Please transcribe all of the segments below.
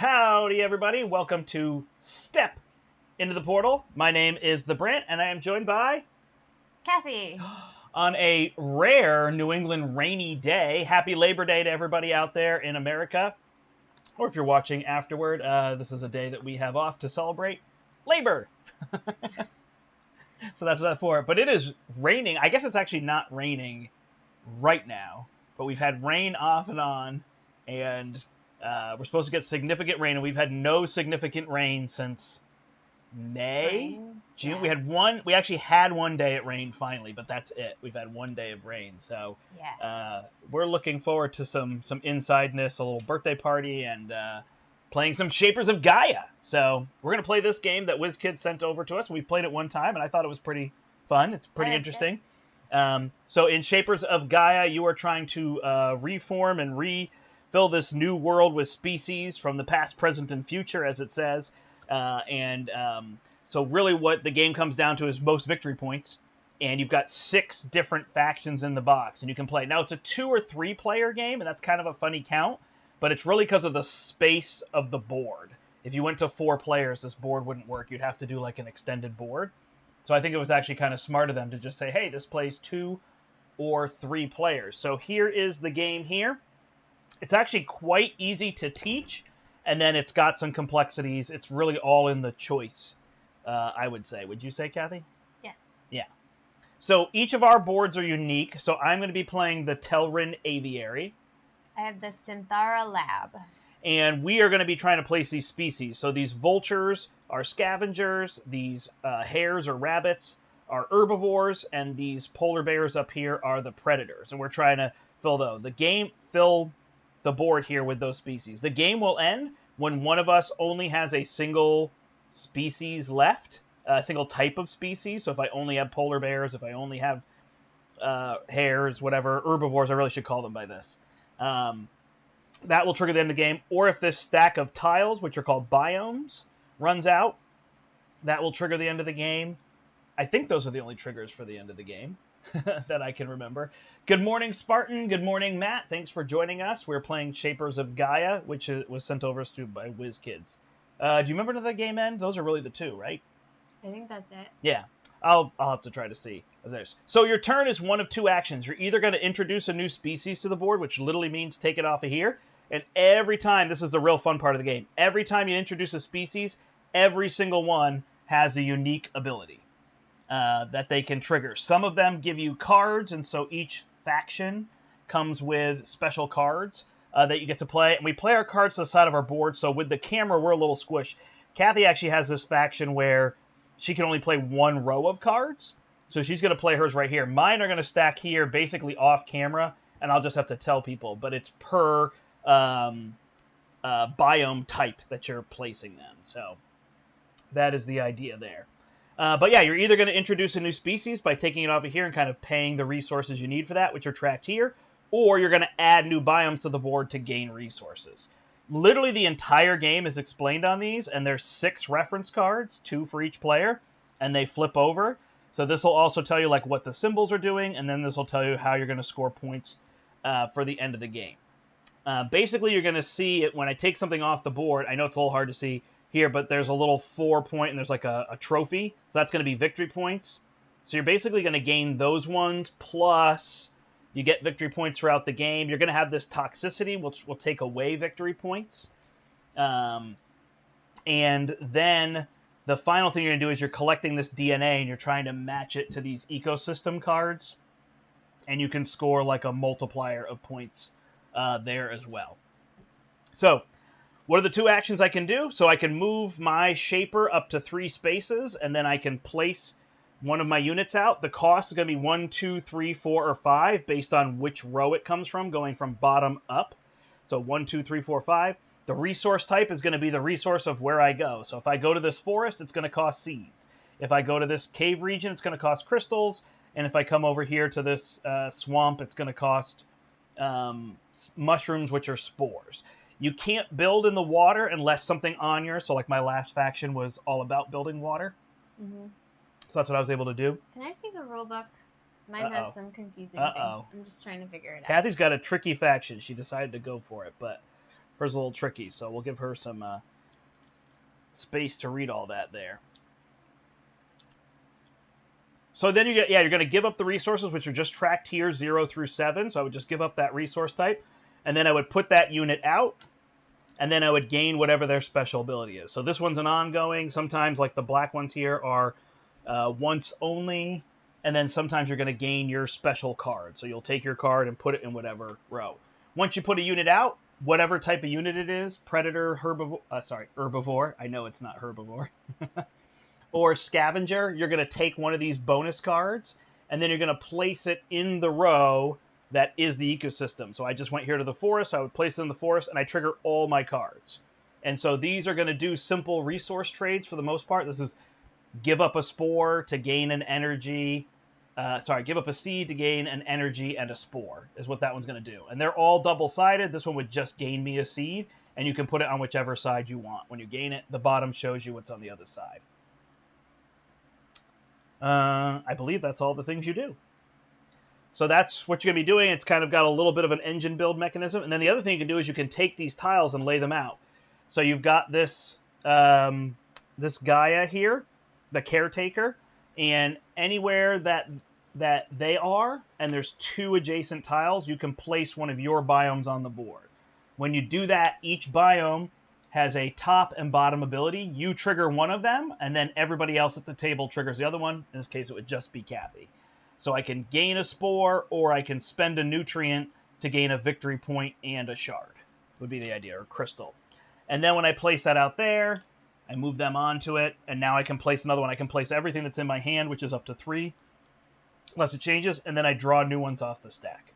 Howdy, everybody. Welcome to Step into the Portal. My name is the Brandt, and I am joined by... Kathy. On a rare New England rainy day. Happy Labor Day to everybody out there in America. Or if you're watching afterward, this is a day that we have off to celebrate labor. So that's what that's for. But it is raining. I guess it's actually not raining right now, but we've had rain off and on, and we're supposed to get significant rain, and we've had no significant rain since May, June. Yeah. We actually had one day it rained finally, but that's it. We've had one day of rain, so we're looking forward to some insideness, a little birthday party, and playing some Shapers of Gaia. So we're going to play this game that Wizkids sent over to us. We played it one time, and I thought it was pretty fun. It's pretty interesting. So in Shapers of Gaia, you are trying to reform and refill this new world with species from the past, present, and future, as it says. So really what the game comes down to is most victory points. And you've got 6 different factions in the box, and you can play. Now, it's a 2 or 3 player game, and that's kind of a funny count. But it's really because of the space of the board. If you went to 4 players, this board wouldn't work. You'd have to do like an extended board. So I think it was actually kind of smart of them to just say, hey, this plays 2 or 3 players. So here is the game here. It's actually quite easy to teach, and then it's got some complexities. It's really all in the choice, I would say. Would you say, Kathy? Yes. Yeah. So each of our boards are unique. So I'm going to be playing the Telrin Aviary. I have the Synthara Lab. And we are going to be trying to place these species. So these vultures are scavengers, these hares or rabbits are herbivores, and these polar bears up here are the predators. And we're trying to fill the board here with those species. The game will end when one of us only has a single species left, a single type of species. So if I only have polar bears, if I only have hares, whatever, herbivores, I really should call them by this. That will trigger the end of the game. Or if this stack of tiles, which are called biomes, runs out, that will trigger the end of the game. I think those are the only triggers for the end of the game that I can remember. Good morning, Spartan. Good morning, Matt. Thanks for joining us. We're playing Shapers of Gaia, which was sent over to by Wizkids. Do you remember the game end? Those are really the 2, right? I think that's it. Yeah. I'll have to try to see. So your turn is one of 2 actions. You're either going to introduce a new species to the board, which literally means take it off of here. And every time, this is the real fun part of the game, every time you introduce a species, every single one has a unique ability that they can trigger. Some of them give you cards, and so each faction comes with special cards that you get to play. And we play our cards to the side of our board, so with the camera, we're a little squished. Kathy actually has this faction where she can only play 1 row of cards, so she's going to play hers right here. Mine are going to stack here, basically off camera, and I'll just have to tell people, but it's per biome type that you're placing them. So that is the idea there. But yeah, you're either going to introduce a new species by taking it off of here and kind of paying the resources you need for that, which are tracked here, or you're going to add new biomes to the board to gain resources. Literally the entire game is explained on these, and there's 6 reference cards, 2 for each player, and they flip over. So this will also tell you like what the symbols are doing, and then this will tell you how you're going to score points for the end of the game. Basically, you're going to see it when I take something off the board. I know it's a little hard to see here, but there's a little 4 point, and there's like a trophy. So that's going to be victory points. So you're basically going to gain those ones, plus you get victory points throughout the game. You're going to have this toxicity, which will take away victory points. And then the final thing you're going to do is you're collecting this DNA, and you're trying to match it to these ecosystem cards. And you can score like a multiplier of points there as well. So what are the 2 actions I can do? So I can move my shaper up to 3 spaces, and then I can place one of my units out. The cost is going to be 1, 2, 3, 4, or 5 based on which row it comes from, going from bottom up. So 1, 2, 3, 4, 5. The resource type is going to be the resource of where I go. So if I go to this forest, it's going to cost seeds. If I go to this cave region, it's going to cost crystals. And if I come over here to this swamp, it's going to cost mushrooms, which are spores. You can't build in the water unless something on yours. So like my last faction was all about building water. Mm-hmm. So that's what I was able to do. Can I see the rule book? Mine has some confusing things. I'm just trying to figure it out. Kathy's got a tricky faction. She decided to go for it, but Hers is a little tricky, so we'll give her some space to read all that there. So then you're going to give up the resources, which are just tracked here, 0 through 7. So I would just give up that resource type. And then I would put that unit out. And then I would gain whatever their special ability is. So this one's an ongoing. Sometimes, like the black ones here, are once only. And then sometimes you're going to gain your special card. So you'll take your card and put it in whatever row. Once you put a unit out, whatever type of unit it is, predator, herbivore. I know it's not herbivore. Or scavenger, you're going to take one of these bonus cards, and then you're going to place it in the row that is the ecosystem. So I just went here to the forest, I would place it in the forest, and I trigger all my cards. And so these are going to do simple resource trades for the most part. This is give up a spore to gain an energy. Give up a seed to gain an energy and a spore is what that one's going to do. And they're all double-sided. This one would just gain me a seed, and you can put it on whichever side you want. When you gain it, the bottom shows you what's on the other side. I believe that's all the things you do. So that's what you're going to be doing. It's kind of got a little bit of an engine build mechanism. And then the other thing you can do is you can take these tiles and lay them out. So you've got this this Gaia here, the caretaker, and anywhere that they are, and there's 2 adjacent tiles, you can place one of your biomes on the board. When you do that, each biome has a top and bottom ability. You trigger one of them, and then everybody else at the table triggers the other one. In this case, it would just be Kathy. So I can gain a spore, or I can spend a nutrient to gain a victory point and a shard, would be the idea, or crystal. And then when I place that out there, I move them onto it, and now I can place another one. I can place everything that's in my hand, which is up to 3, unless it changes, and then I draw new ones off the stack.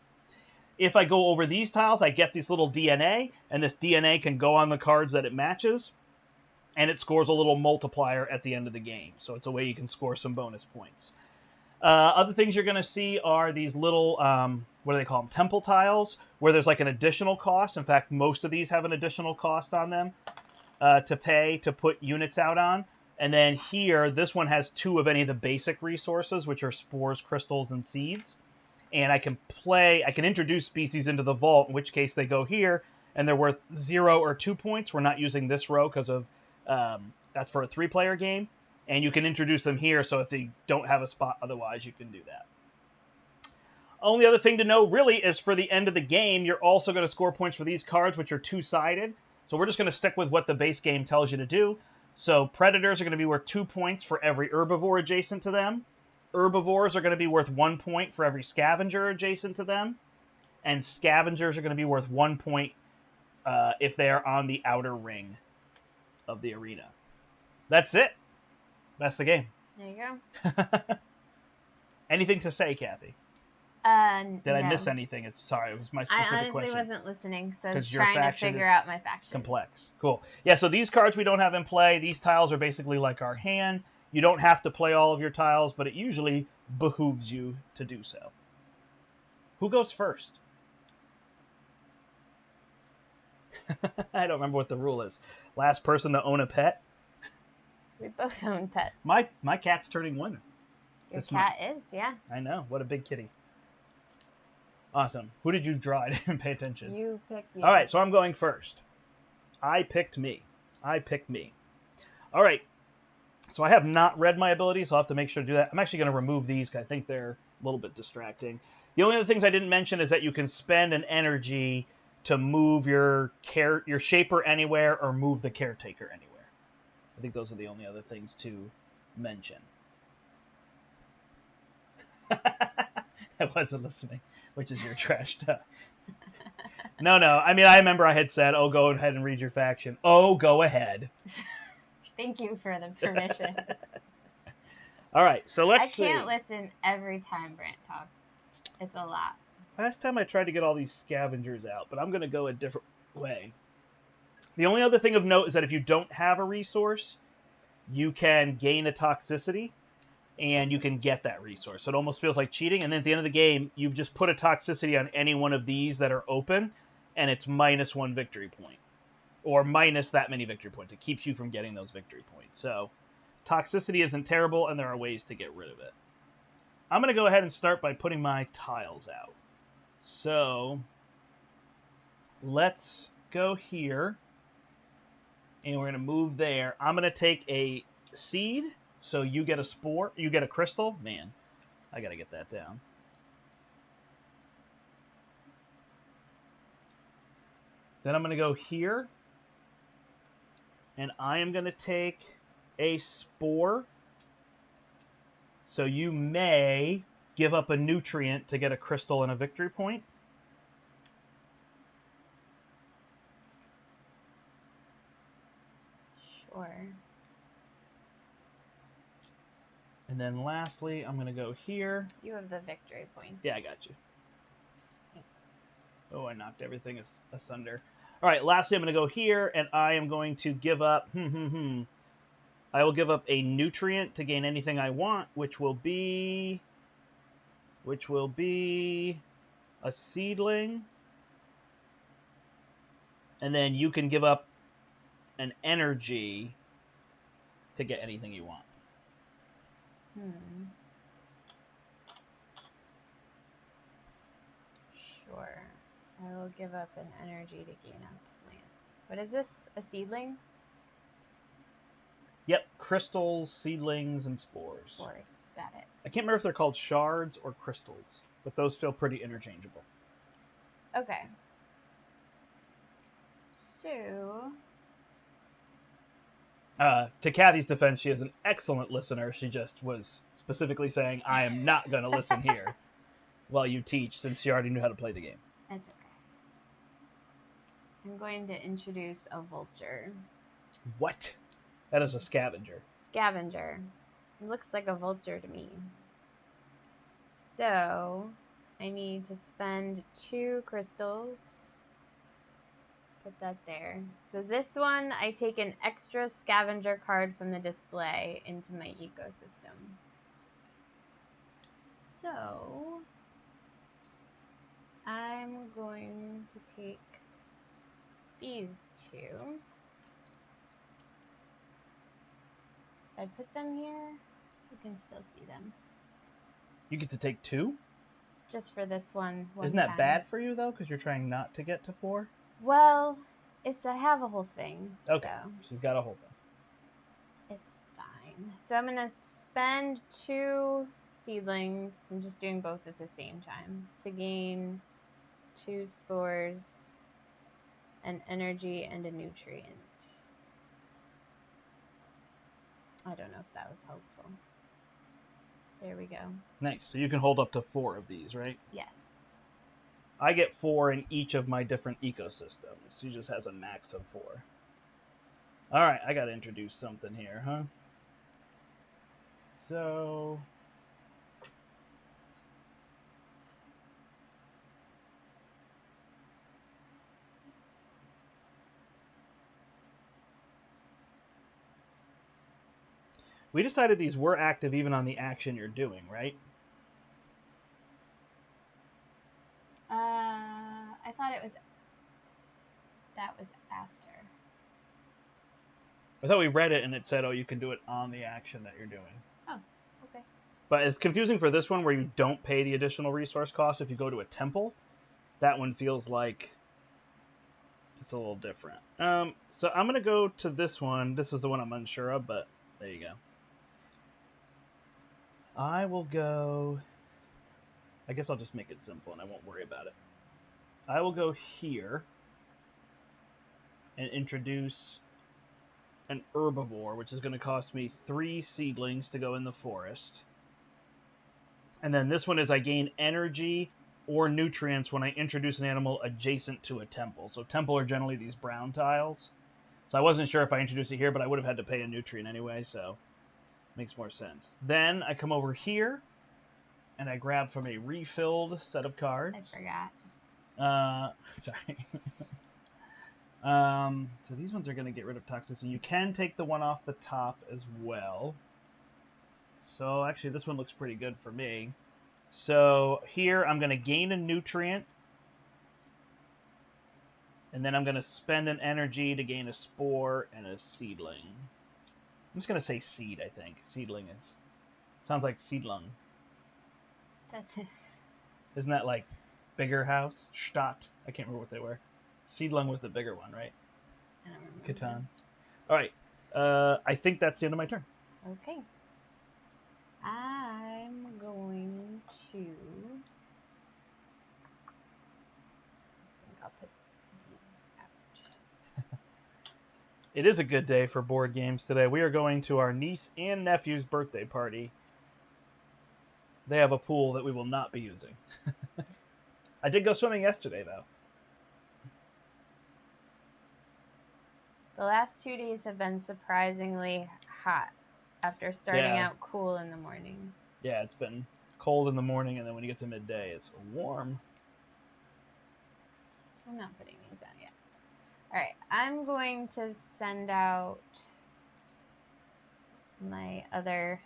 If I go over these tiles, I get this little DNA, and this DNA can go on the cards that it matches, and it scores a little multiplier at the end of the game. So it's a way you can score some bonus points. Other things you're going to see are these little, what do they call them, temple tiles, where there's like an additional cost. In fact, most of these have an additional cost on them to pay to put units out on. And then here, this one has 2 of any of the basic resources, which are spores, crystals, and seeds. And I can introduce species into the vault, in which case they go here, and they're worth 0 or 2 points. We're not using this row because of that's for a 3-player game. And you can introduce them here, so if they don't have a spot otherwise, you can do that. Only other thing to know, really, is for the end of the game, you're also going to score points for these cards, which are 2-sided. So we're just going to stick with what the base game tells you to do. So predators are going to be worth 2 points for every herbivore adjacent to them. Herbivores are going to be worth 1 point for every scavenger adjacent to them. And scavengers are going to be worth 1 point if they are on the outer ring of the arena. That's it. That's the game. There you go. Anything to say, Kathy? Did I miss anything? Sorry, it was my specific question. I honestly wasn't listening, so I was your trying to faction figure is out my faction. Complex. Cool. Yeah, so these cards we don't have in play. These tiles are basically like our hand. You don't have to play all of your tiles, but it usually behooves you to do so. Who goes first? I don't remember what the rule is. Last person to own a pet? We both own pets. My cat's turning 1. Your cat is, yeah. I know. What a big kitty. Awesome. Who did you draw? I didn't pay attention. You picked you. All right, so I'm going first. I picked me. All right. So I have not read my abilities, so I'll have to make sure to do that. I'm actually going to remove these because I think they're a little bit distracting. The only other things I didn't mention is that you can spend an energy to move your shaper anywhere or move the caretaker anywhere. I think those are the only other things to mention. I wasn't listening, which is your trash talk. No. I mean, I remember I had said, oh, go ahead and read your faction. Oh, go ahead. Thank you for the permission. All right, so let's see. I can't listen every time Brandt talks. It's a lot. Last time I tried to get all these scavengers out, but I'm going to go a different way. The only other thing of note is that if you don't have a resource, you can gain a toxicity, and you can get that resource. So it almost feels like cheating, and then at the end of the game, you just put a toxicity on any one of these that are open, and it's -1 victory point. Or minus that many victory points. It keeps you from getting those victory points. So toxicity isn't terrible, and there are ways to get rid of it. I'm going to go ahead and start by putting my tiles out. So let's go here. And we're going to move there. I'm going to take a seed. So you get a spore. You get a crystal. Man, I got to get that down. Then I'm going to go here. And I am going to take a spore. So you may give up a nutrient to get a crystal and a victory point. Sure. And then lastly, I'm going to go here. You have the victory point. Yeah, I got you. Thanks. Oh, I knocked everything asunder. All right, lastly, I'm going to go here, and I am going to give up... I will give up a nutrient to gain anything I want, which will be a seedling. And then you can give up an energy to get anything you want. Sure. I will give up an energy to gain a plant. What is this? A seedling? Yep, crystals, seedlings, and spores. Spores. Got it. I can't remember if they're called shards or crystals, but those feel pretty interchangeable. Okay. So... to Kathy's defense, she is an excellent listener. She just was specifically saying, I am not going to listen here while you teach, since she already knew how to play the game. That's okay. I'm going to introduce a vulture. What? That is a scavenger. Scavenger. It looks like a vulture to me. So, I need to spend 2 crystals. Put that there. So this one, I take an extra scavenger card from the display into my ecosystem. So, I'm going to take these 2. If I put them here, you can still see them. You get to take 2? Just for this one Isn't that time. bad for you, though? Because you're trying not to get to 4? Well, I have a whole thing. Okay, So she's got a whole thing. it's fine. So I'm going to spend 2 seedlings. I'm just doing both at the same time. To gain 2 spores, an energy, and a nutrient. I don't know if that was helpful. There we go. Nice. So you can hold up to 4 of these, right? Yes. I get 4 in each of my different ecosystems. She just has a max of 4. All right, I got to introduce something here, huh? So... we decided these were active even on the action you're doing, right? I thought that was after. I thought we read it and it said, oh, you can do it on the action that you're doing. Oh, okay. But it's confusing for this one where you don't pay the additional resource cost if you go to a temple. That one feels like it's a little different. So I'm going to go to this one. This is the one I'm unsure of, but there you go. I will go... I guess I'll just make it simple and I won't worry about it. I will go here and introduce an herbivore, which is going to cost me 3 seedlings to go in the forest. And then this one is I gain energy or nutrients when I introduce an animal adjacent to a temple. So temple are generally these brown tiles. So I wasn't sure if I introduced it here, but I would have had to pay a nutrient anyway, so makes more sense. Then I come over here and I grab from a refilled set of cards. I forgot. Sorry. So these ones are going to get rid of toxicity. You can take the one off the top as well. So actually this one looks pretty good for me. So here I'm going to gain a nutrient. And then I'm going to spend an energy to gain a spore and a seedling. I'm just going to say seed, I think. Seedling sounds like seedlung. That's it. Isn't that like bigger house? Stadt. I can't remember what they were. Seedlung was the bigger one, right? I don't remember. Catan. All right. I think that's the end of my turn. Okay. I'm going to... I think I'll put these out. It is a good day for board games today. We are going to our niece and nephew's birthday party. They have a pool that we will not be using. I did go swimming yesterday, though. The last 2 days have been surprisingly hot after starting out cool in the morning. Yeah, it's been cold in the morning, and then when you get to midday, it's warm. I'm not putting these on yet. All right, I'm going to send out my another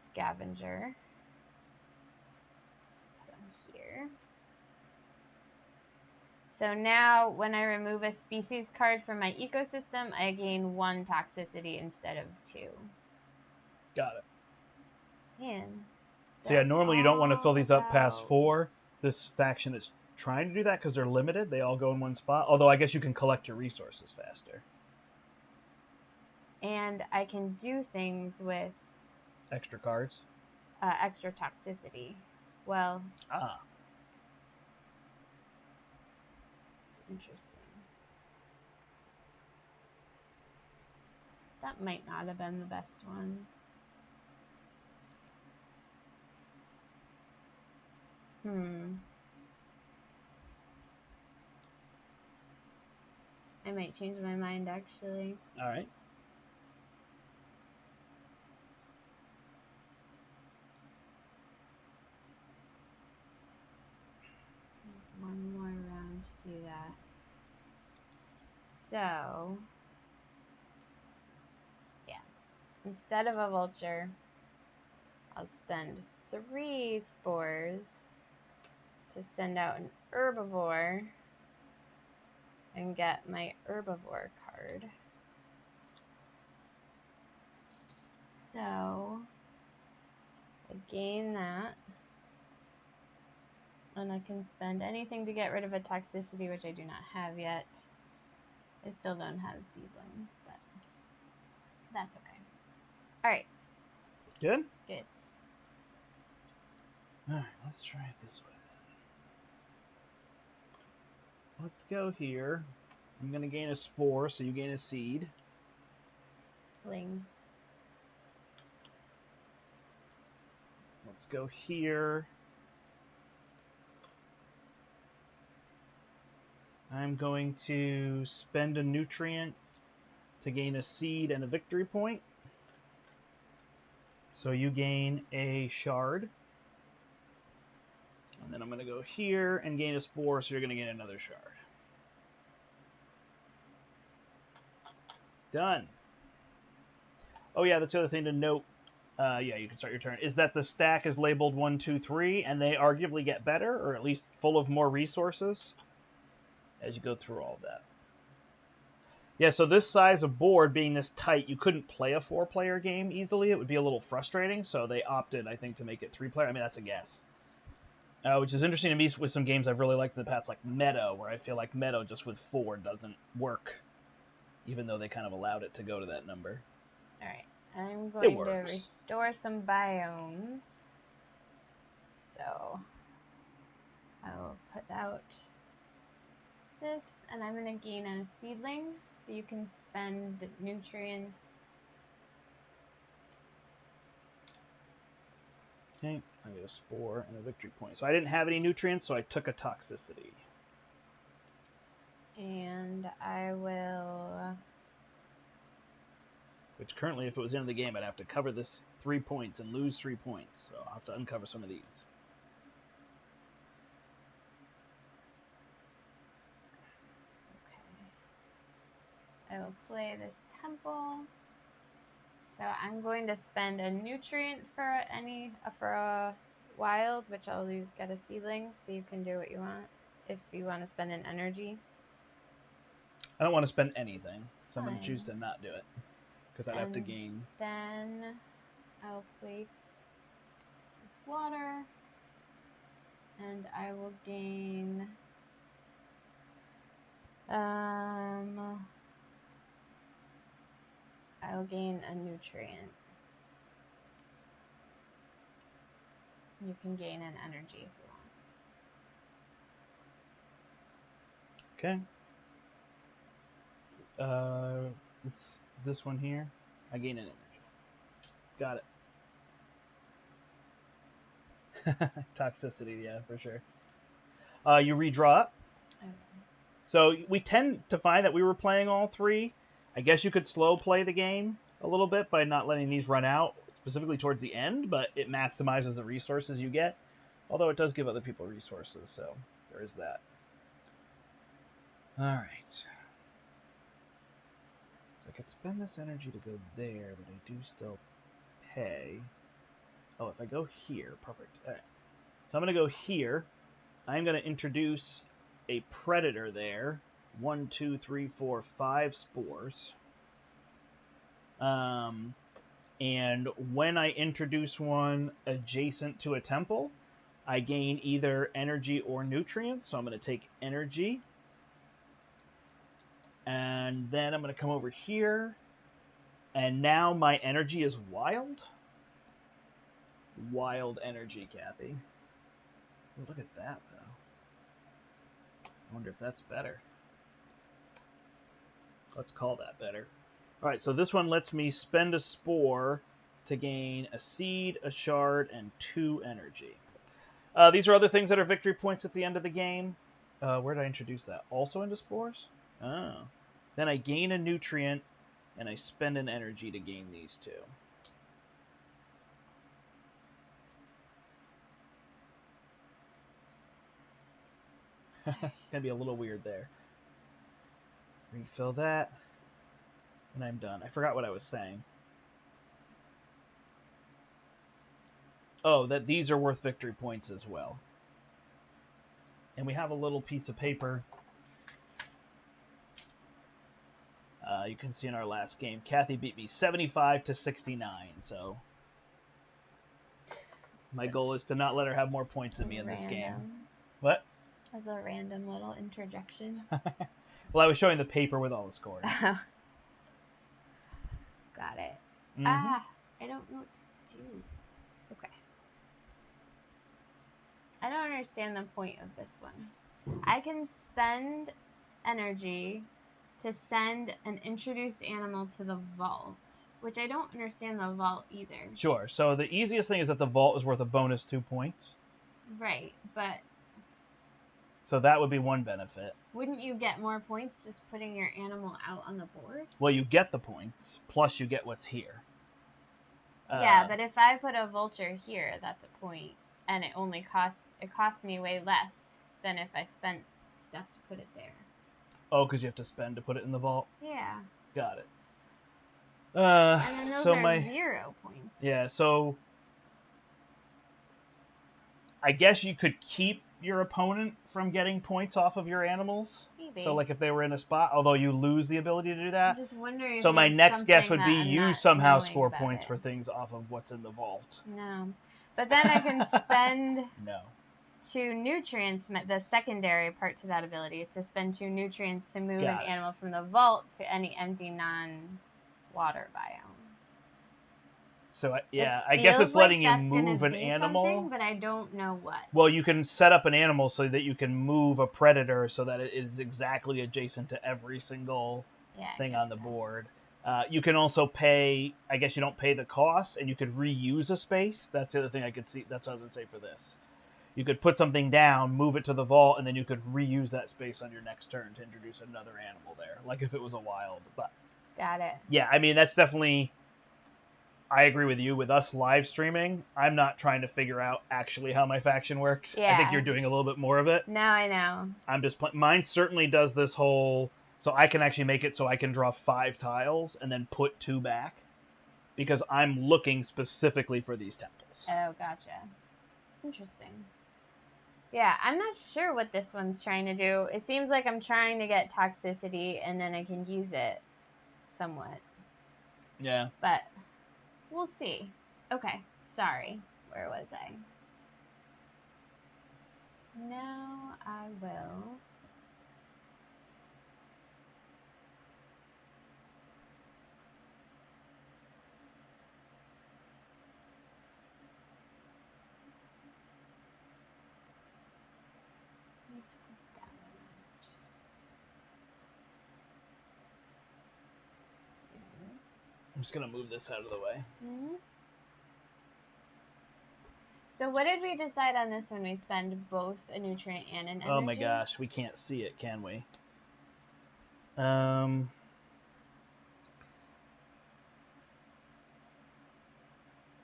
scavenger. Put them here. So now when I remove a species card from my ecosystem, I gain 1 toxicity instead of 2. Got it. And so yeah, normally you don't want to fill these up past 4. This faction is trying to do that because they're limited. They all go in one spot. Although I guess you can collect your resources faster. And I can do things with extra cards. Extra toxicity. Well. It's interesting. That might not have been the best one. I might change my mind, actually. All right. One more round to do that. So, yeah. Instead of a vulture, I'll spend 3 spores to send out an herbivore and get my herbivore card. So, I gain that. And I can spend anything to get rid of a toxicity, which I do not have yet. I still don't have seedlings, but that's okay. All right. Good? Good. All right, let's try it this way then. Let's go here. I'm going to gain a spore, so you gain a seed. Bling. Let's go here. I'm going to spend a nutrient to gain a seed and a victory point. So you gain a shard. And then I'm going to go here and gain a spore, so you're going to gain another shard. Done. Oh yeah, that's the other thing to note. Yeah, you can start your turn. Is that the stack is labeled 1, 2, 3, and they arguably get better, or at least full of more resources as you go through all of that. Yeah, so this size of board being this tight, you couldn't play a 4-player game easily. It would be a little frustrating, so they opted, I think, to make it 3-player. I mean, that's a guess. Which is interesting to me with some games I've really liked in the past, like Meadow, where I feel like Meadow just with 4 doesn't work, even though they kind of allowed it to go to that number. All right. I'm going to restore some biomes. So I'll put out this, and I'm going to gain a seedling, so you can spend nutrients. Okay, I get a spore and a victory point. So I didn't have any nutrients, so I took a toxicity. And I will... Which currently, if it was the end of the game, I'd have to cover this 3 points and lose 3 points. So I'll have to uncover some of these. I will play this temple. So I'm going to spend a nutrient for a wild, which I'll use get a seedling, so you can do what you want. If you want to spend an energy. I don't want to spend anything, so I'm going to choose to not do it. Because I'd have to gain. Then I'll place this water, and I will gain You'll gain a nutrient. You can gain an energy if you want. Okay. It's this one here. I gain an energy. Got it. Toxicity, yeah, for sure. You redraw it. Okay. So we tend to find that we were playing all three. I guess you could slow play the game a little bit by not letting these run out, specifically towards the end, but it maximizes the resources you get. Although it does give other people resources, so there is that. All right. So I could spend this energy to go there, but I do still pay. Oh, if I go here, perfect. All right. So I'm going to go here. I'm going to introduce a predator there. 1, 2, 3, 4, 5 spores. And when I introduce one adjacent to a temple, I gain either energy or nutrients. So I'm going to take energy. And then I'm going to come over here. And now my energy is wild. Wild energy, Kathy. Oh, look at that, though. I wonder if that's better. Let's call that better. All right, so this one lets me spend a spore to gain a seed, a shard, and 2 energy. These are other things that are victory points at the end of the game. Where did I introduce that? Also into spores? Oh. Then I gain a nutrient, and I spend an energy to gain these 2. It's going to be a little weird there. Refill that. And I'm done. I forgot what I was saying. Oh, that these are worth victory points as well. And we have a little piece of paper. You can see in our last game, Kathy beat me 75-69. So my goal is to not let her have more points than me in this game. What? As a random little interjection. Well, I was showing the paper with all the scores. Got it. Mm-hmm. I don't know what to do. Okay. I don't understand the point of this one. I can spend energy to send an introduced animal to the vault, which I don't understand the vault either. Sure. So the easiest thing is that the vault is worth a bonus 2 points. Right, but... So that would be one benefit. Wouldn't you get more points just putting your animal out on the board? Well, you get the points, plus you get what's here. Yeah, but if I put a vulture here, that's a point, and it only costs me way less than if I spent stuff to put it there. Oh, because you have to spend to put it in the vault? Yeah. Got it. And then those are 0 points. Yeah, so I guess you could keep your opponent from getting points off of your animals. Maybe. So, like, if they were in a spot, although you lose the ability to do that. I'm just wondering. So my next guess would be I'm you not somehow knowing score about points it. for things off of what's in the vault. No. But then I can spend No. 2 nutrients. The secondary part to that ability is to spend 2 nutrients to move an animal from the vault to any empty non-water biome. So, I guess it's letting you move an animal. But I don't know what. Well, you can set up an animal so that you can move a predator so that it is exactly adjacent to every single thing on the board. You can also pay, I guess you don't pay the cost, and you could reuse a space. That's the other thing I could see. That's what I was going to say for this. You could put something down, move it to the vault, and then you could reuse that space on your next turn to introduce another animal there, like if it was a wild. But got it. Yeah, I mean, that's definitely... I agree with you. With us live streaming, I'm not trying to figure out actually how my faction works. Yeah. I think you're doing a little bit more of it. Now I know. I'm just mine certainly does this whole... So I can actually make it so I can draw 5 tiles and then put 2 back. Because I'm looking specifically for these temples. Oh, gotcha. Interesting. Yeah, I'm not sure what this one's trying to do. It seems like I'm trying to get toxicity and then I can use it somewhat. Yeah. But we'll see. Okay, sorry. Where was I? Now I will... I'm just going to move this out of the way. Mm-hmm. So what did we decide on this when we spend both a nutrient and an energy? Oh my gosh, we can't see it, can we?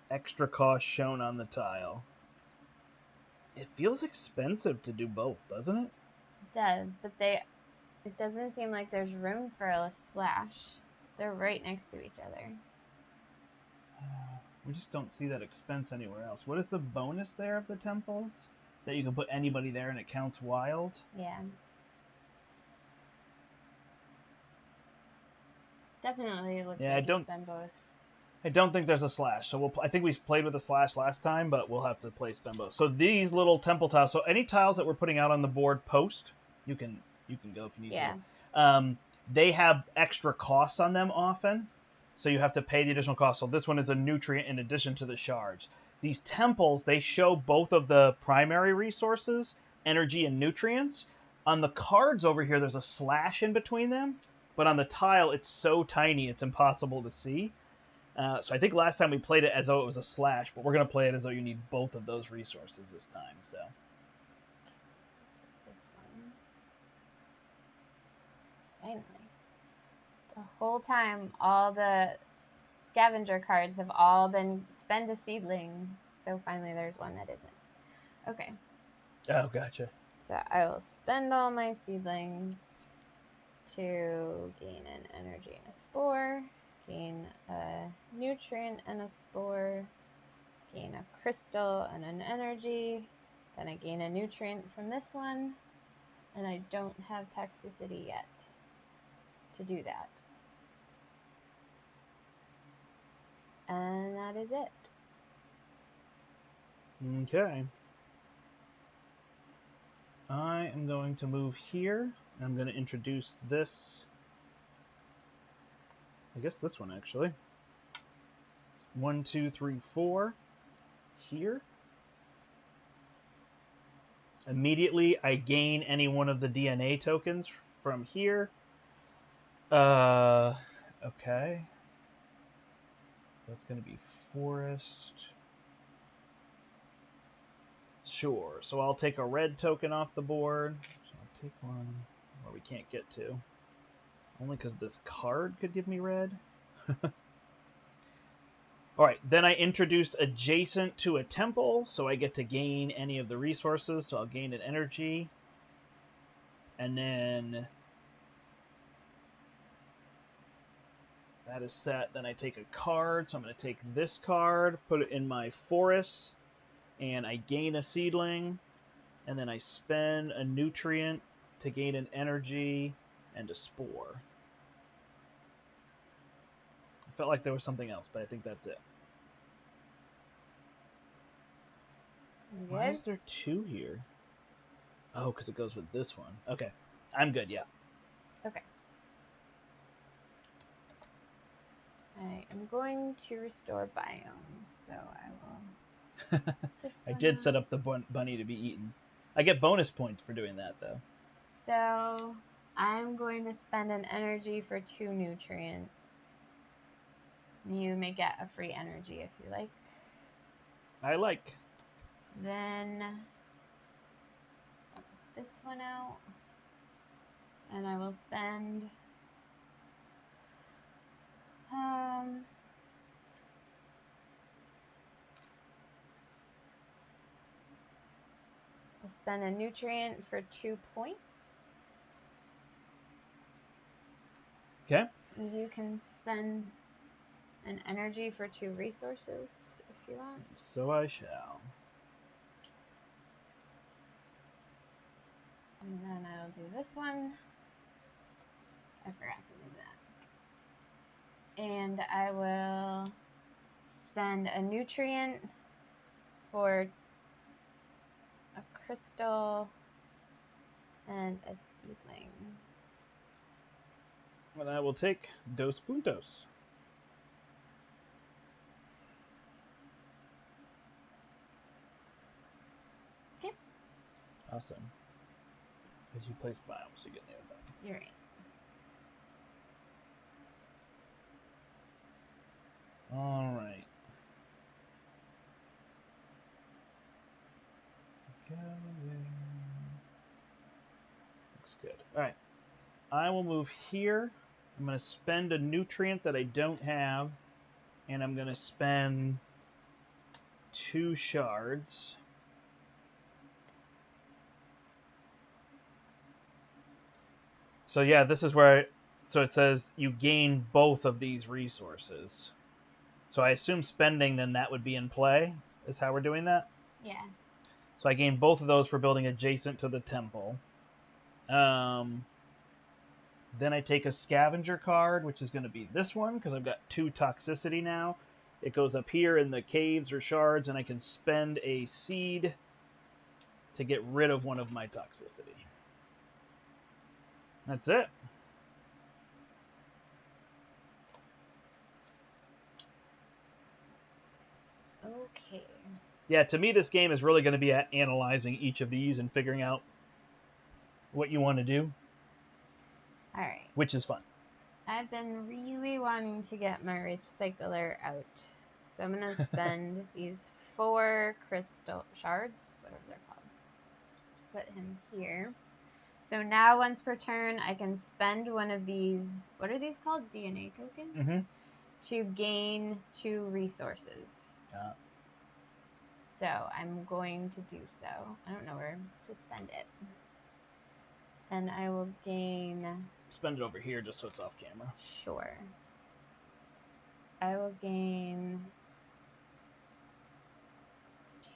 Extra cost shown on the tile. It feels expensive to do both, doesn't it? It does, but it doesn't seem like there's room for a slash. They're right next to each other. We just don't see that expense anywhere else. What is the bonus there of the temples? That you can put anybody there and it counts wild? Yeah. Definitely looks like you spend both. I don't think there's a slash. So I think we played with a slash last time, but we'll have to spend both. So these little temple tiles. So any tiles that we're putting out on the board post, you can go if you need to. They have extra costs on them often, so you have to pay the additional cost. So this one is a nutrient in addition to the shards. These temples, they show both of the primary resources, energy and nutrients. On the cards over here, there's a slash in between them, but on the tile, it's so tiny, it's impossible to see. So I think last time we played it as though it was a slash, but we're going to play it as though you need both of those resources this time. So this one. Finally. The whole time, all the scavenger cards have all been spend a seedling. So finally there's one that isn't. Okay. Oh, gotcha. So I will spend all my seedlings to gain an energy and a spore. Gain a nutrient and a spore, gain a crystal and an energy, then I gain a nutrient from this one, and I don't have toxicity yet to do that. And that is it. Okay. I am going to move here. I'm going to introduce this. I guess this one, actually. 1, 2, 3, 4. Here. Immediately, I gain any one of the DNA tokens from here. Okay. So that's going to be forest. Sure. So I'll take a red token off the board. So I'll take one where we can't get to. Only because this card could give me red. Alright, then I introduced adjacent to a temple, so I get to gain any of the resources, so I'll gain an energy. And then that is set. Then I take a card, so I'm going to take this card, put it in my forest, and I gain a seedling, and then I spend a nutrient to gain an energy and a spore. I felt like there was something else, but I think that's it. You Why good? is there 2 here? Oh, because it goes with this one. Okay. I'm good, yeah. Okay. I am going to restore biomes, so I will... I did set up the bunny to be eaten. I get bonus points for doing that, though. So I'm going to spend an energy for 2 nutrients. You may get a free energy if you like. I like. Then this one out, and I will spend I'll spend a nutrient for 2 points. Okay. You can spend an energy for 2 resources if you want. So I shall. And then I'll do this one. I forgot to do that. And I will spend a nutrient for a crystal and a seedling. And I will take 2 puntos. Okay. Awesome. As you place biomes, you get near them. You're right. All right. Go there. Looks good. All right. I will move here. I'm going to spend a nutrient that I don't have, and I'm going to spend 2 shards. So yeah, this is where so it says you gain both of these resources. So I assume spending, then that would be in play, is how we're doing that? Yeah. So I gain both of those for building adjacent to the temple. Then I take a scavenger card, which is going to be this one, because I've got 2 toxicity now. It goes up here in the caves or shards, and I can spend a seed to get rid of one of my toxicity. That's it. Okay. Yeah, to me, this game is really going to be at analyzing each of these and figuring out what you want to do. All right. Which is fun. I've been really wanting to get my recycler out. So I'm going to spend these 4 crystal shards, whatever they're called, to put him here. So now once per turn, I can spend one of these, what are these called? DNA tokens? Mm-hmm. To gain 2 resources. So I'm going to do so. I don't know where to spend it. And I will gain... Spend it over here just so it's off camera. Sure. I will gain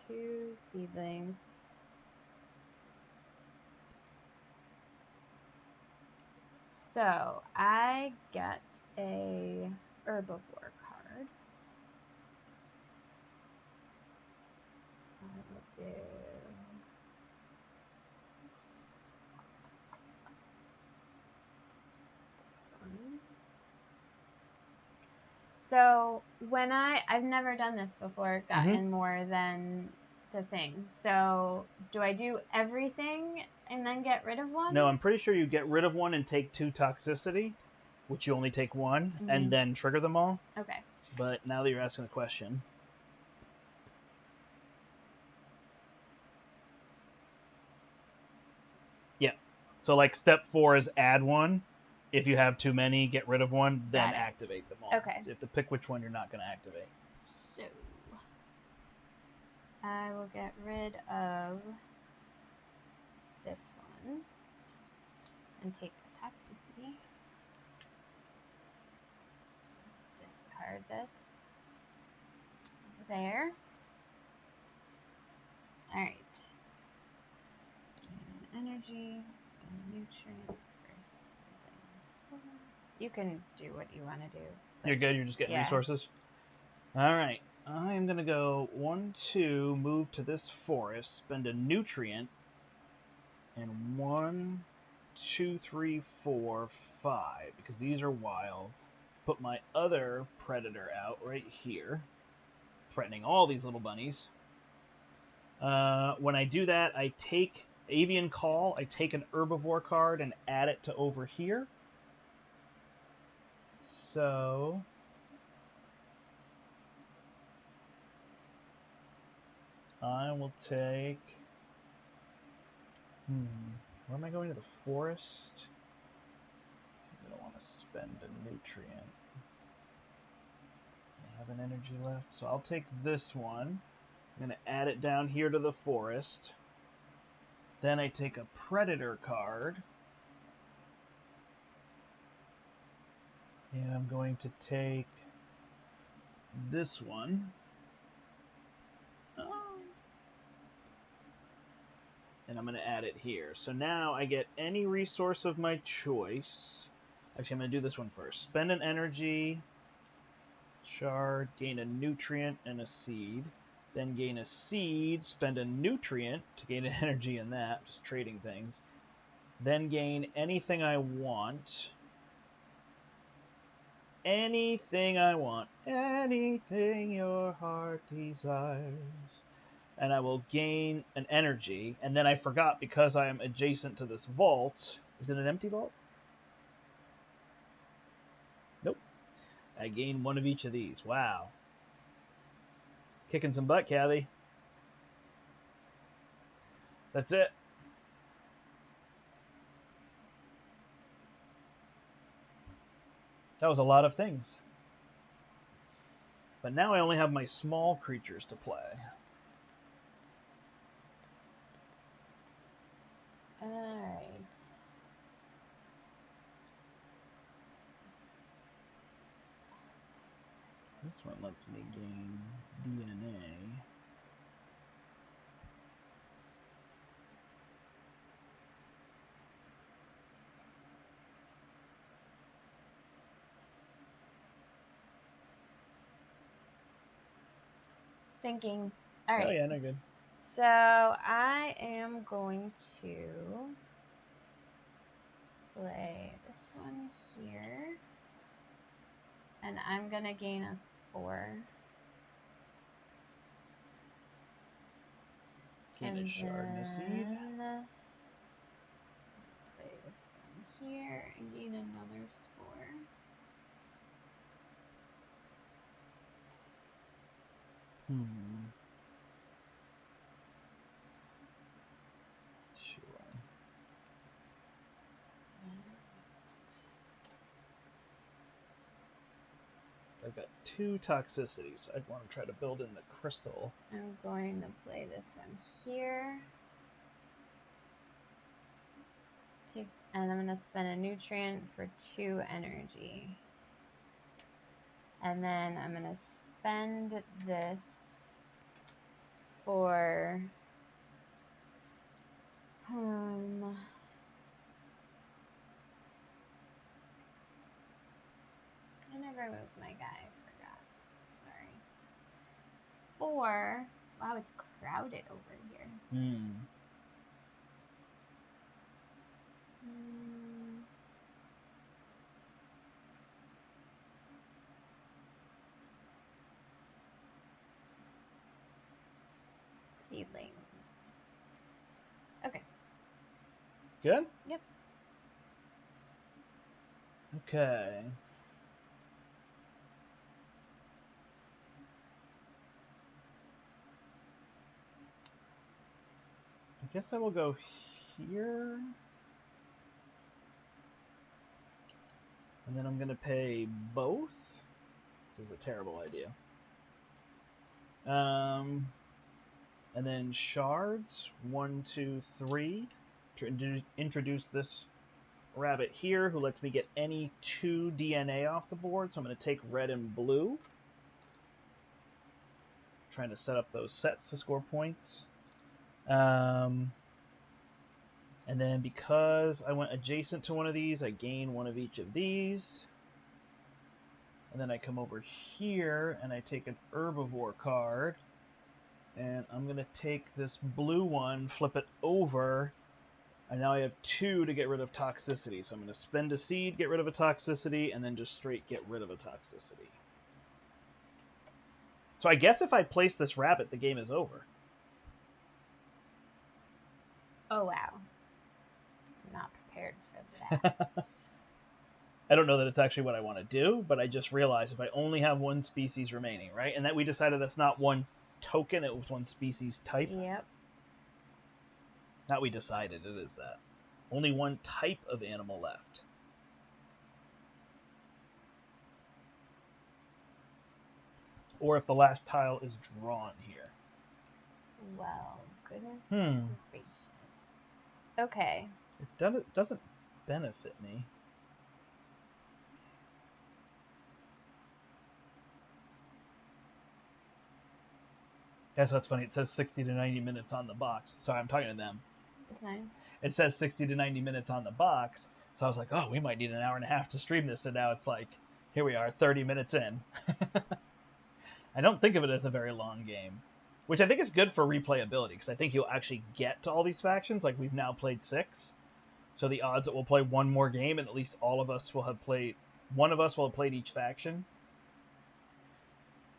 2 seedlings. So I get a herbivore card. I will do... this one. So when I've never done this before, gotten more than the thing. So do I do everything and then get rid of one? No, I'm pretty sure you get rid of one and take 2 toxicity, which you only take 1, and then trigger them all. Okay. But now that you're asking a question. Yeah. So like step 4 is add 1. If you have too many, get rid of 1, then activate them all. Okay. So you have to pick which one you're not going to activate. So I will get rid of this one and take the toxicity. Discard this. There. All right. Gain energy. Spend a nutrient for something. You can do what you want to do. You're good. You're just getting resources. All right. I'm going to go 1, 2, move to this forest, spend a nutrient, and 1, 2, 3, 4, 5, because these are wild. Put my other predator out right here, threatening all these little bunnies. When I do that, I take Avian Call, I take an herbivore card and add it to over here. So... I will take... Where am I going? To the forest? So I don't want to spend a nutrient. I have an energy left. So I'll take this one. I'm going to add it down here to the forest. Then I take a predator card. And I'm going to take this one. And I'm going to add it here. So now I get any resource of my choice. Actually, I'm going to do this one first. Spend an energy, shard, gain a nutrient and a seed. Then gain a seed, spend a nutrient to gain an energy in that. Just trading things. Then gain anything I want. Anything I want. Anything your heart desires. And I will gain an energy. And then I forgot, because I am adjacent to this vault. Is it an empty vault? Nope. I gain one of each of these. Wow. Kicking some butt, Kathy. That's it. That was a lot of things. But now I only have my small creatures to play. Alright. This one lets me gain DNA. Thinking. Alright. Oh yeah, no good. So I am going to play this one here. And I'm going to gain a spore. Gain a shard and a seed. Play this one here and gain another spore. Sure. I've got 2 toxicities, so I'd want to try to build in the crystal. I'm going to play this one here. And I'm going to spend a nutrient for 2 energy. And then I'm going to spend this for... I never moved my guy, I forgot. Sorry. 4. Wow, it's crowded over here. Seedlings. Okay. Good? Yep. Okay. I guess I will go here. And then I'm going to pay both. This is a terrible idea. And then shards, 1, 2, 3, to introduce this rabbit here, who lets me get any 2 DNA off the board. So I'm going to take red and blue. Trying to set up those sets to score points. And then because I went adjacent to one of these, I gain one of each of these. And then I come over here and I take an herbivore card. And I'm going to take this blue one, flip it over, and now I have 2 to get rid of toxicity. So I'm going to spend a seed, get rid of a toxicity, and then just straight get rid of a toxicity. So I guess if I place this rabbit, the game is over. Oh, wow. I'm not prepared for that. I don't know that it's actually what I want to do, but I just realized if I only have 1 species remaining, right? And that we decided that's not 1 token, it was 1 species type. Yep. Not we decided, it is that. Only 1 type of animal left. Or if the last tile is drawn here. Well, goodness gracious. Okay. It doesn't benefit me. That's what's funny. It says 60 to 90 minutes on the box. Sorry, I'm talking to them. It's fine. It says 60 to 90 minutes on the box. So I was like, oh, we might need an hour and a half to stream this. And now it's like, here we are, 30 minutes in. I don't think of it as a very long game, which I think is good for replayability because I think you'll actually get to all these factions. Like we've now played 6. So the odds that we'll play 1 more game and at least all of us will have played, one of us will have played each faction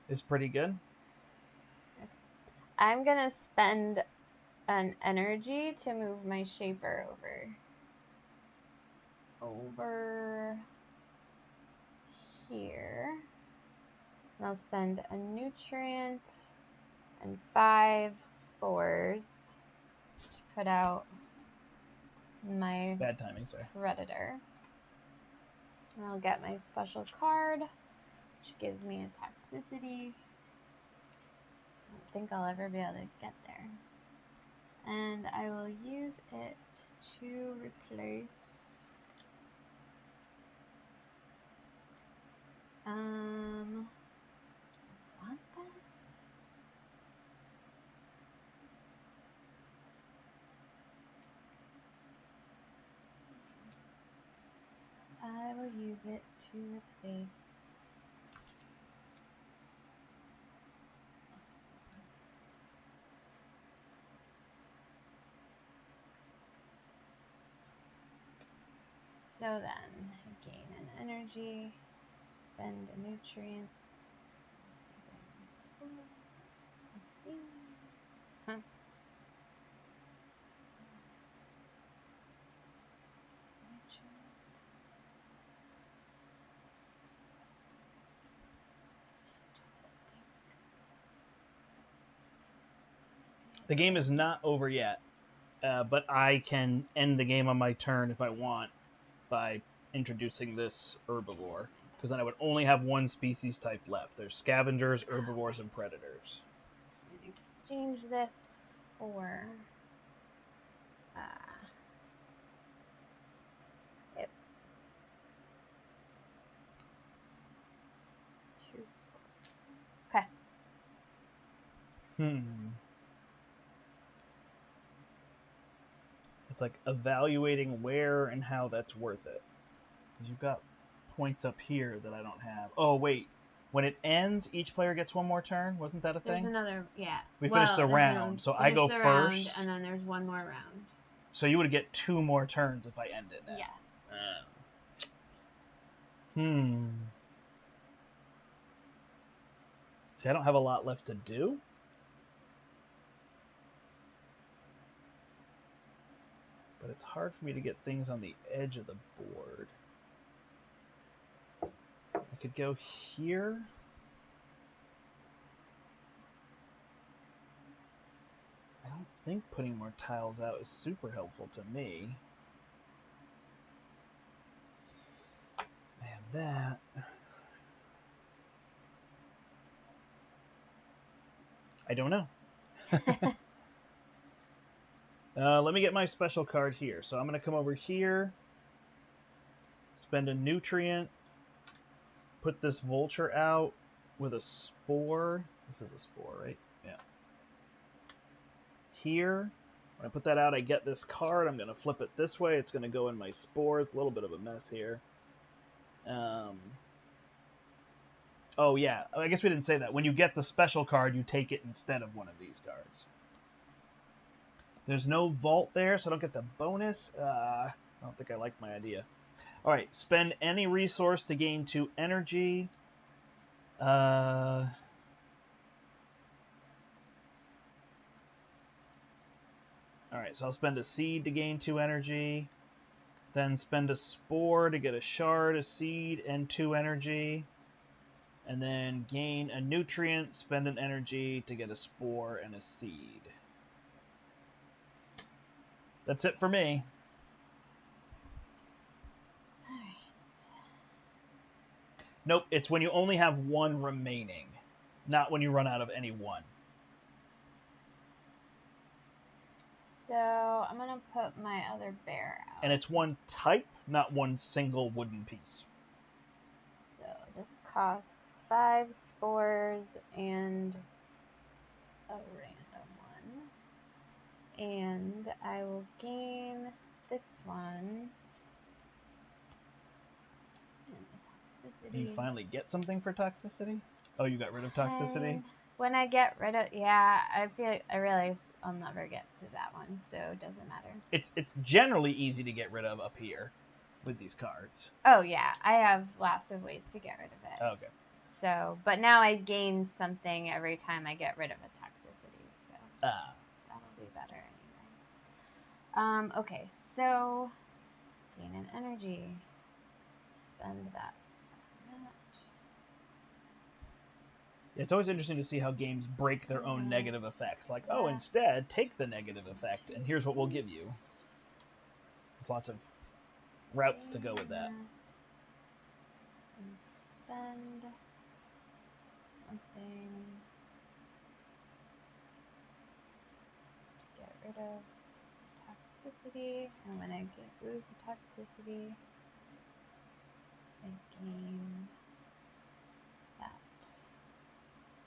is pretty good. I'm going to spend an energy to move my Shaper over here. And I'll spend a nutrient and 5 spores to put out my Bad timing, sorry. predator. And I'll get my special card, which gives me a toxicity. I don't think I'll ever be able to get there. And I will use it to replace want that? I will use it to replace so then, I gain an energy, spend a nutrient. Let's see. Huh. The game is not over yet, but I can end the game on my turn if I want by introducing this herbivore, because then I would only have one species type left. There's scavengers, herbivores, and predators. Exchange this for yep. 2 spores. Okay. It's like evaluating where and how that's worth it. Because you've got points up here that I don't have. Oh, wait. When it ends, each player gets one more turn? Wasn't that a thing? There's another, yeah. We finished the round, so I go first. Round, and then there's one more round. So you would get 2 more turns if I ended it. Yes. See, I don't have a lot left to do. But it's hard for me to get things on the edge of the board. I could go here. I don't think putting more tiles out is super helpful to me. I have that. I don't know. Let me get my special card here. So I'm going to come over here, spend a nutrient, put this vulture out with a spore. This is a spore, right? Yeah. Here, when I put that out, I get this card. I'm going to flip it this way. It's going to go in my spores. A little bit of a mess here. Oh, yeah. I guess we didn't say that. When you get the special card, you take it instead of one of these cards. There's no vault there, so I don't get the bonus. I don't think I like my idea. All right, spend any resource to gain 2 energy. All right, so I'll spend a seed to gain 2 energy. Then spend a spore to get a shard, a seed, and 2 energy. And then gain a nutrient, spend an energy to get a spore and a seed. That's it for me. All right. Nope, it's when you only have 1 remaining, not when you run out of any one. So I'm going to put my other bear out. And it's 1 type, not 1 single wooden piece. So this costs 5 spores and a random one. And I will gain this one. And Do you finally get something for toxicity? Oh, you got rid of toxicity? And when I get rid of, yeah, I realize I'll never get to that one, so it doesn't matter. It's generally easy to get rid of up here with these cards. Oh yeah, I have lots of ways to get rid of it. Okay. So, but now I gain something every time I get rid of a toxicity, so that'll be better anyway. Okay, so gain an energy. Spend that. It's always interesting to see how games break their own negative effects. Like, oh, instead, take the negative effect, and here's what we'll give you. There's lots of routes to go with that. And spend something to get rid of toxicity, and when I lose the toxicity, I gain that.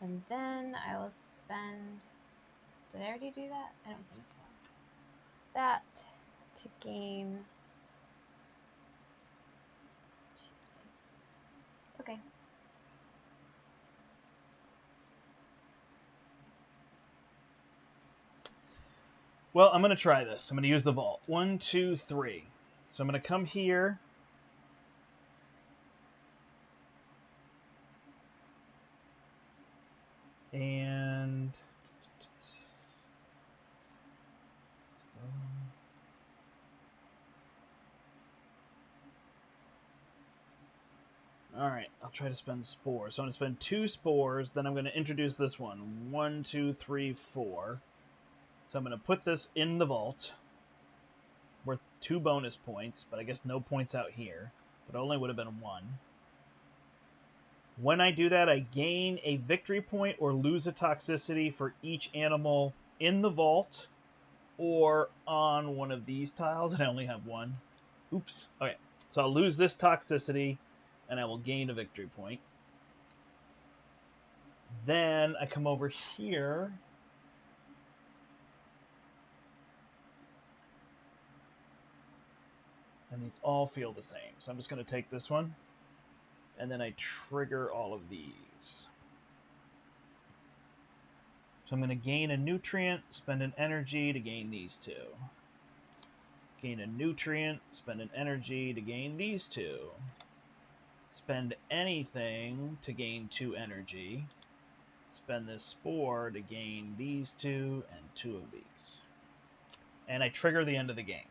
And then I will spend, did I already do that? I don't think so. That to gain, okay. Well, I'm going to try this. I'm going to use the vault. 1, 2, 3. So I'm going to come here. And all right, I'll try to spend spores. So I'm going to spend 2 spores. Then I'm going to introduce this one. 1, 2, 3, 4. So I'm going to put this in the vault. Worth 2 bonus points, but I guess no points out here. But only would have been 1. When I do that, I gain a victory point or lose a toxicity for each animal in the vault or on one of these tiles, and I only have 1. Oops. Okay, so I'll lose this toxicity, and I will gain a victory point. Then I come over here. And these all feel the same. So I'm just going to take this one. And then I trigger all of these. So I'm going to gain a nutrient, spend an energy to gain these 2. Gain a nutrient, spend an energy to gain these 2. Spend anything to gain 2 energy. Spend this spore to gain these 2 and 2 of these. And I trigger the end of the game.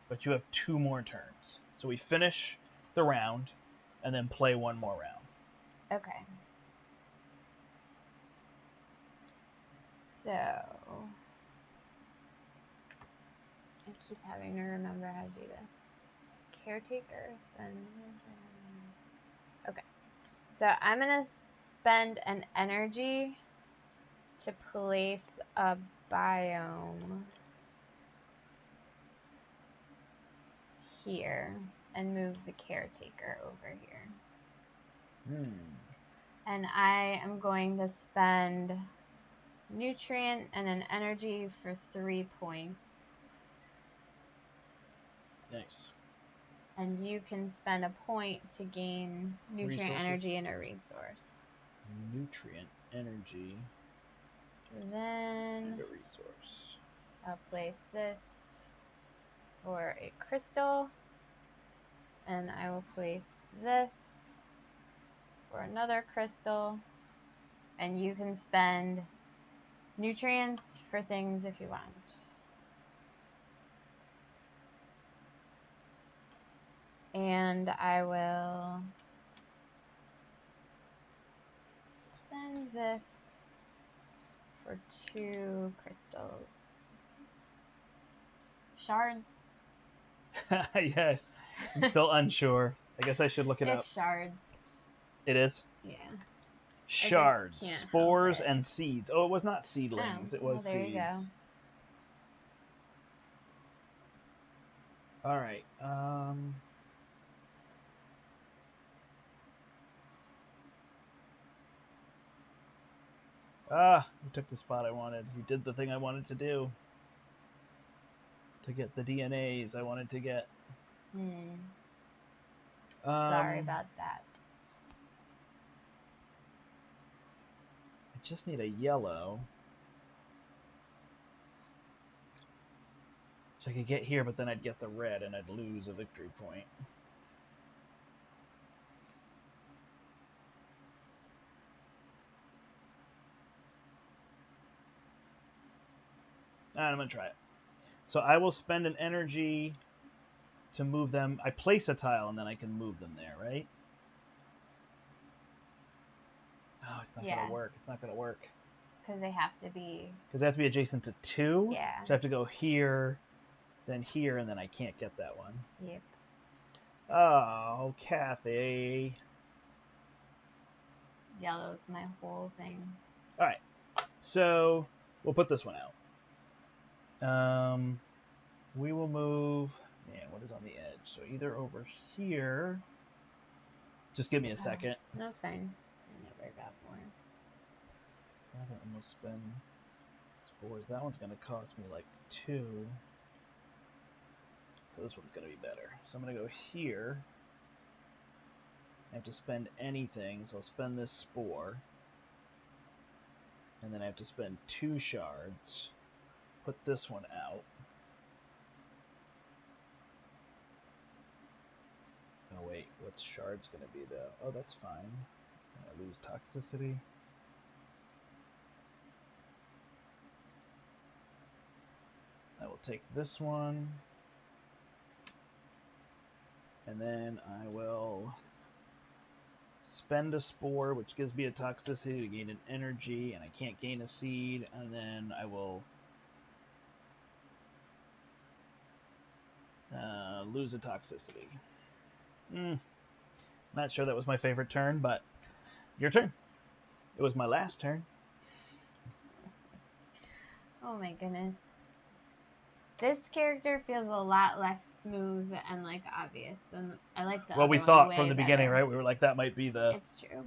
But you have 2 more turns. So we finish the round and then play 1 more round. Okay. So I keep having to remember how to do this. Caretaker, spend. Okay. So I'm gonna spend an energy to place a biome here and move the caretaker over here. And I am going to spend nutrient and an energy for 3 points. Nice. And you can spend a point to gain nutrient, Resources. energy, and a resource. Nutrient, energy, Then and a resource. I'll place this for a crystal. And I will place this for another crystal. And you can spend nutrients for things if you want. And I will spend this for 2 crystals. Shards. Yeah, I'm still unsure. I guess I should look it up. It's shards. It is? Yeah. Shards, can't spores, help it. and seeds. Oh, it was not seedlings. Oh, It was well, there seeds. you go. All right. You took the spot I wanted. You did the thing I wanted to do. To get the DNAs I wanted to get. Sorry about that. I just need a yellow. So I could get here, but then I'd get the red and I'd lose a victory point. All right, I'm going to try it. So I will spend an energy to move them. I place a tile and then I can move them there, right? Oh, it's not Yeah. gonna work. It's not gonna work. Because they have to be. Because they have to be adjacent to 2. Yeah. So I have to go here, then here, and then I can't get that one. Yep. Oh, Kathy. Yellow's my whole thing. All right. So we'll put this one out. We will move. Man, what is on the edge? So either over here. Just give me a second. That's fine. I never got more. Rather almost spend spores. That one's going to cost me like 2. So this one's going to be better. So I'm going to go here. I have to spend anything, so I'll spend this spore. And then I have to spend 2 shards. Put this one out. Oh wait, what's shards going to be though? Oh, that's fine. I lose toxicity. I will take this one. And then I will spend a spore, which gives me a toxicity to gain an energy, and I can't gain a seed, and then I will lose a toxicity. Not sure that was my favorite turn, but your turn. It was my last turn. Oh my goodness. This character feels a lot less smooth and like obvious than I like the. Well, we other thought one from way the beginning, better. right? We were like, that might be the. It's true.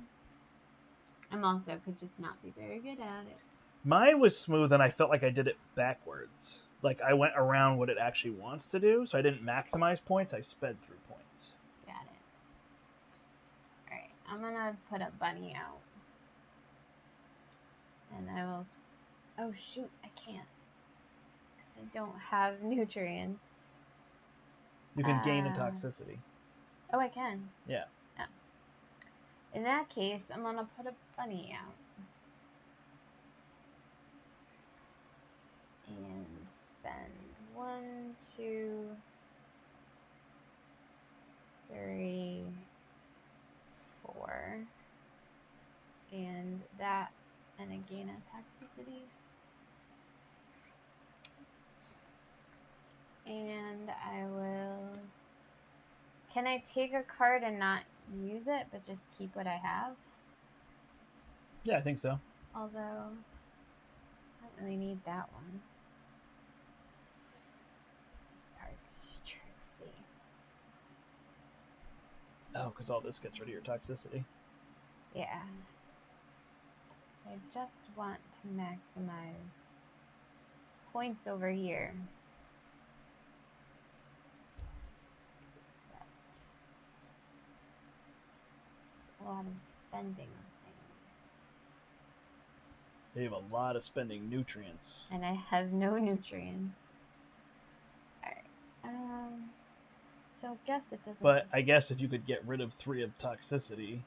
I'm also could just not be very good at it. Mine was smooth, and I felt like I did it backwards. Like I went around what it actually wants to do, so I didn't maximize points. I sped through points. Got it. All right, I'm gonna put a bunny out, and I will. Oh shoot, I can't. I don't have nutrients. You can gain a toxicity. Oh, I can? Yeah. Oh. In that case, I'm going to put a bunny out. And spend 1, 2, 3, 4. And that, and a gain of toxicity. And I will... Can I take a card and not use it, but just keep what I have? Yeah, I think so. Although, I don't really need that one. This part's tricksy. Oh, because all this gets rid of your toxicity. Yeah. So I just want to maximize points over here. A lot of spending things. You have a lot of spending nutrients. And I have no nutrients. Alright. So I guess it doesn't... But I guess if you could get rid of 3 of toxicity...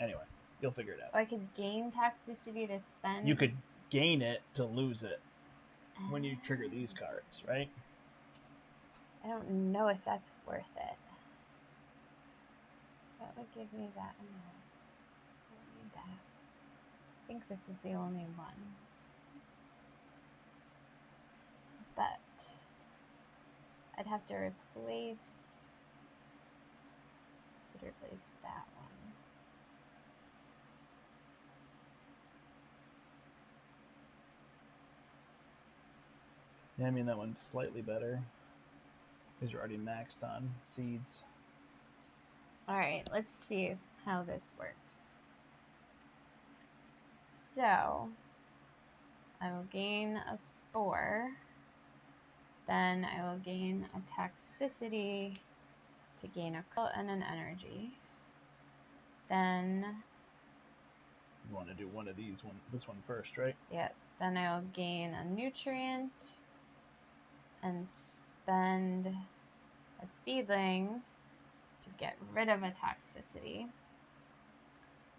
Anyway, you'll figure it out. I could gain toxicity to spend... You could gain it to lose it when you trigger these cards, right? I don't know if that's worth it. That would give me that amount. I don't need that. I think this is the only one. But I'd have to replace that one. Yeah, I mean, that one's slightly better because you're already maxed on seeds. Alright, let's see how this works. So, I will gain a spore. Then I will gain a toxicity to gain a cult and an energy. Then... You want to do one of these, this one first, right? Yep. Then I will gain a nutrient and spend a seedling to get rid of a toxicity.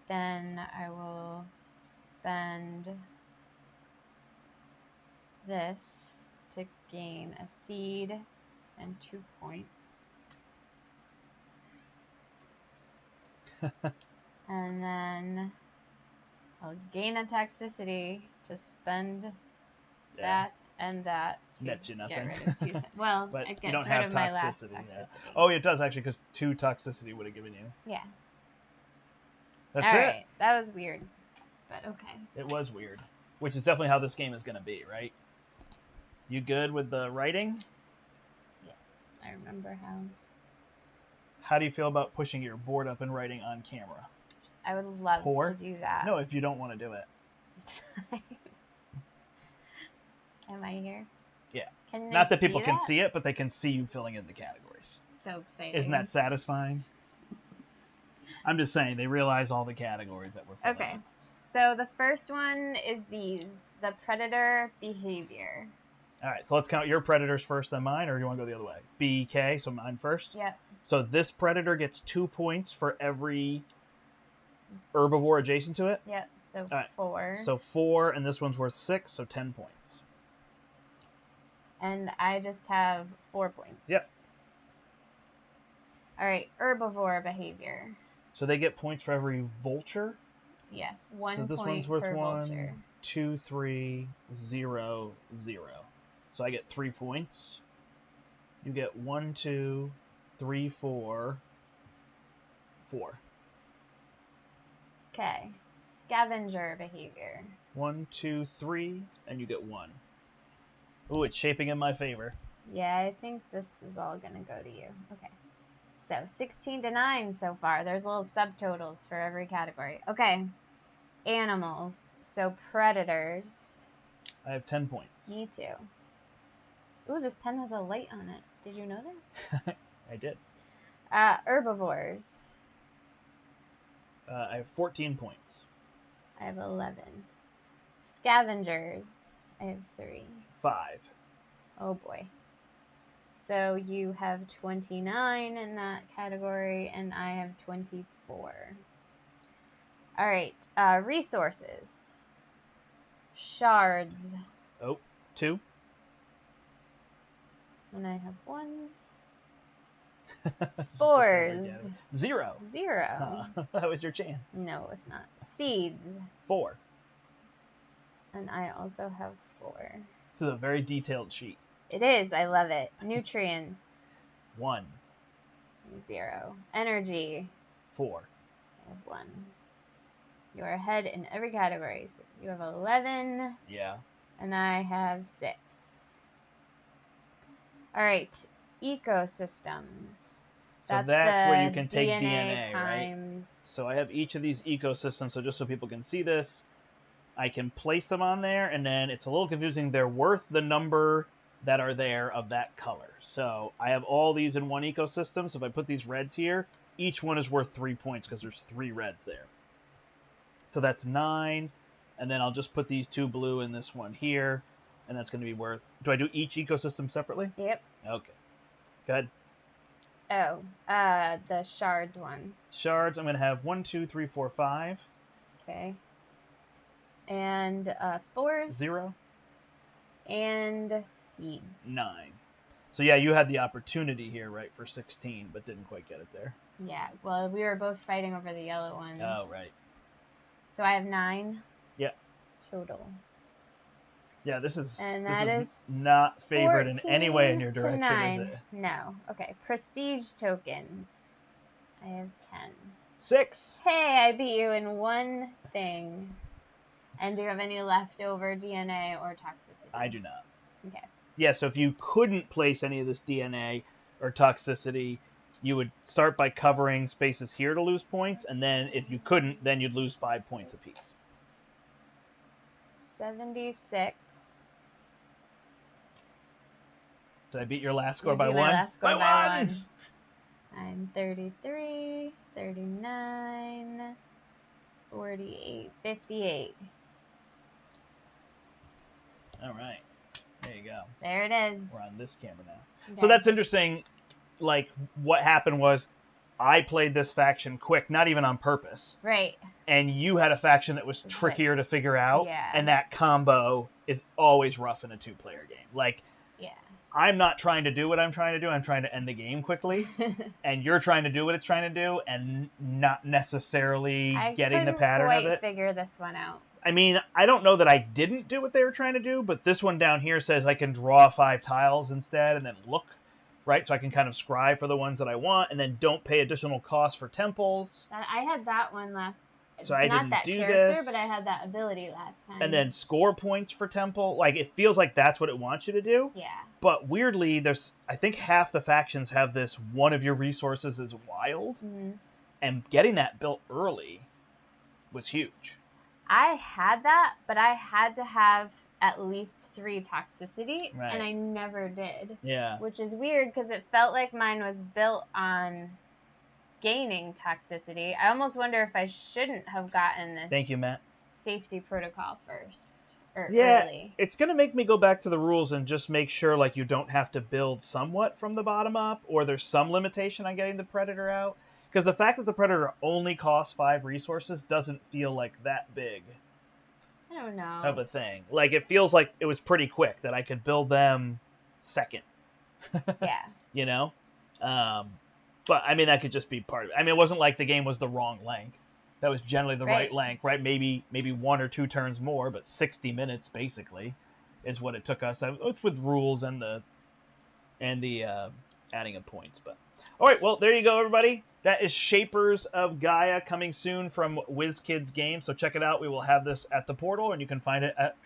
Then I will spend this to gain a seed and 2 points. And then I'll gain a toxicity to spend that and that. To nets you nothing. Get rid of 2 cents. Well, but it you gets don't rid have of my last toxicity. toxicity. Yeah. Oh, it does actually, because 2 toxicity would have given you. Yeah. That's All it. right. That was weird, but okay. It was weird, which is definitely how this game is going to be, right? You good with the writing? Yes, I remember how. How do you feel about pushing your board up and writing on camera? I would love to do that. No, if you don't want to do it. It's fine. Am I here? Yeah. Can Not that people see can see it, but they can see you filling in the categories. So exciting. Isn't that satisfying? I'm just saying, they realize all the categories that we're filling Okay. in. So the first one is these. The predator behavior. All right, so let's count your predators first, then mine, or do you want to go the other way? BK, so mine first? Yep. So this predator gets 2 points for every herbivore adjacent to it. Yep, so right. 4. So 4, and this one's worth 6, so 10 points. And I just have 4 points. Yep. All right, herbivore behavior. So they get points for every vulture? Yes, 1 So this point one's worth per 1, vulture. 2, 3, 0, 0. So I get 3 points. You get 1, 2, 3, 4, 4. Okay, scavenger behavior. 1, 2, 3, and you get 1. Ooh, it's shaping in my favor. Yeah, I think this is all going to go to you. Okay. So 16 to 9 so far. There's little subtotals for every category. Okay. Animals. So predators. I have 10 points. Me too. Ooh, this pen has a light on it. Did you know that? I did. Herbivores. I have 14 points. I have 11. Scavengers. I have 3. 5. Oh boy. So you have 29 in that category, and I have 24. All right. Resources. Shards. Oh, 2. And I have 1. Spores. 0. 0. That was your chance. No, it's not. Seeds. 4. And I also have 4. This is a very detailed sheet. It is. I love it. Nutrients. 1. 0. Energy. 4. I have 1. You're ahead in every category. So you have 11. Yeah. And I have 6. All right. Ecosystems. So that's where you can take DNA DNA, times... right? So I have each of these ecosystems. So just so people can see this, I can place them on there, and then it's a little confusing. They're worth the number that are there of that color. So I have all these in one ecosystem. So if I put these reds here, each one is worth 3 points because there's 3 reds there. So that's 9. And then I'll just put these 2 blue in this one here. And that's going to be worth... Do I do each ecosystem separately? Yep. Okay. Good. Oh, the shards one. Shards, I'm going to have 1, 2, 3, 4, 5. Okay. And spores. 0. And seeds. 9. So yeah, you had the opportunity here, right, for 16, but didn't quite get it there. Yeah, well, we were both fighting over the yellow ones. Oh, right. So I have 9. Yeah. Total. Yeah, this is is not favored in any way in your direction, 9. is it? No. Okay. Prestige tokens. I have 10. 6. Hey, I beat you in one thing. And do you have any leftover DNA or toxicity? I do not. Okay. Yeah, so if you couldn't place any of this DNA or toxicity, you would start by covering spaces here to lose points, and then if you couldn't, then you'd lose 5 points apiece. 76. Did I beat your last score by beat 1? My last score by 1! 1. I'm 33, 39, 48, 58. All right. There you go. There it is. We're on this camera now. Okay. So that's interesting. Like, what happened was I played this faction quick, not even on purpose. Right. And you had a faction that was trickier to figure out. Yeah. And that combo is always rough in a 2-player game. Like, yeah. I'm not trying to do what I'm trying to do. I'm trying to end the game quickly. And you're trying to do what it's trying to do and not necessarily getting the pattern of it. I couldn't quite figure this one out. I mean, I don't know that I didn't do what they were trying to do, but this one down here says I can draw 5 tiles instead and then look, right? So I can kind of scribe for the ones that I want and then don't pay additional costs for temples. I had that one last. So I not didn't that do character, this. but I had that ability last time. And then score points for temple. Like, it feels like that's what it wants you to do. Yeah. But weirdly, I think half the factions have this one of your resources is wild. Mm-hmm. And getting that built early was huge. I had that, but I had to have at least 3 toxicity, right. and I never did. Yeah. Which is weird, because it felt like mine was built on gaining toxicity. I almost wonder if I shouldn't have gotten this. Thank you, Matt. Safety protocol first. Yeah, early. It's going to make me go back to the rules and just make sure like you don't have to build somewhat from the bottom up, or there's some limitation on getting the Predator out. Because the fact that the Predator only costs 5 resources doesn't feel like that big I don't know. of a thing. Like, it feels like it was pretty quick that I could build them second. Yeah. You know? But, I mean, that could just be part of it. I mean, it wasn't like the game was the wrong length. That was generally the right length, right? Maybe 1 or 2 turns more, but 60 minutes, basically, is what it took us. It's with rules and the adding of points. But all right, well, there you go, everybody. That is Shapers of Gaia, coming soon from Wizkids Games. So check it out. We will have this at the portal, and you can find it at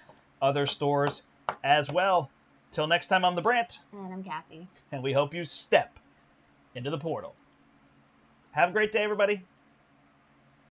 other stores as well. Till next time, I'm the Brandt. And I'm Kathy. And we hope you step into the portal. Have a great day, everybody.